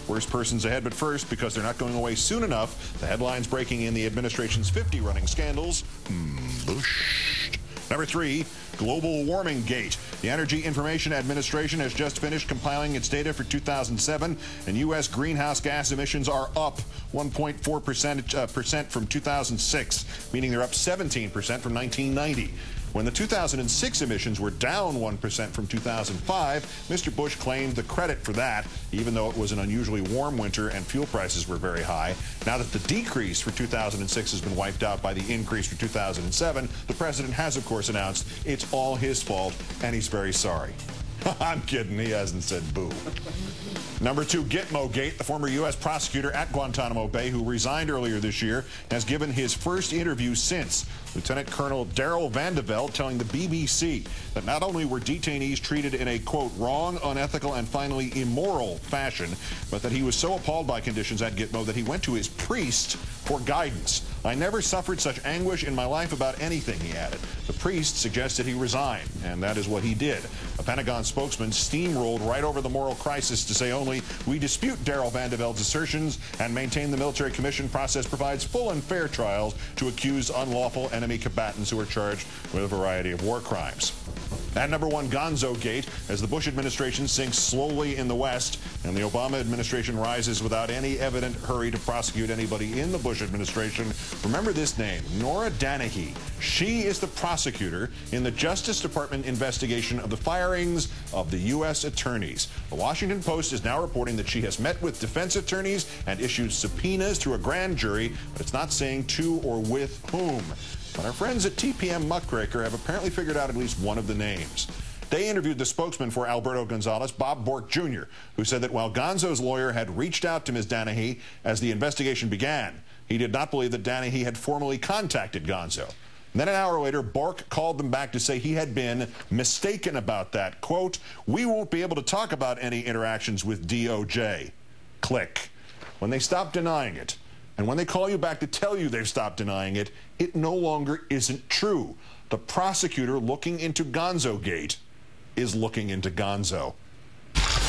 Worst persons ahead, but first, because they're not going away soon enough, the headlines breaking in the administration's 50 running scandals. Bush. Number 3, global warming gate. The Energy Information Administration has just finished compiling its data for 2007, and U.S. greenhouse gas emissions are up 1.4% from 2006, meaning they're up 17% from 1990. When the 2006 emissions were down 1% from 2005, Mr. Bush claimed the credit for that, even though it was an unusually warm winter and fuel prices were very high. Now that the decrease for 2006 has been wiped out by the increase for 2007, the president has, of course, announced it's all his fault, and he's very sorry. I'm kidding. He hasn't said boo. Number 2, Gitmo-Gate. The former U.S. prosecutor at Guantanamo Bay, who resigned earlier this year, has given his first interview since. Lieutenant Colonel Daryl Vandeveld telling the BBC that not only were detainees treated in a, quote, wrong, unethical, and finally immoral fashion, but that he was so appalled by conditions at Gitmo that he went to his priest for guidance. I never suffered such anguish in my life about anything, he added. The priest suggested he resign, and that is what he did. A Pentagon spokesman steamrolled right over the moral crisis to say only, we dispute Daryl Vandeveld's assertions and maintain the military commission process provides full and fair trials to accuse unlawful enemy combatants who are charged with a variety of war crimes. At number 1, Gonzo-Gate, as the Bush administration sinks slowly in the West and the Obama administration rises without any evident hurry to prosecute anybody in the Bush administration. Remember this name, Nora Danahy. She is the prosecutor in the Justice Department investigation of the firings of the U.S. attorneys. The Washington Post is now reporting that she has met with defense attorneys and issued subpoenas to a grand jury, but it's not saying to or with whom. But our friends at TPM Muckraker have apparently figured out at least one of the names. They interviewed the spokesman for Alberto Gonzalez, Bob Bork Jr., who said that while Gonzo's lawyer had reached out to Ms. Danahy as the investigation began, he did not believe that Danahy had formally contacted Gonzo. And then an hour later, Bork called them back to say he had been mistaken about that. Quote, we won't be able to talk about any interactions with DOJ. Click. When they stop denying it, and when they call you back to tell you they've stopped denying it, it no longer isn't true. The prosecutor looking into Gonzo-Gate is looking into Gonzo.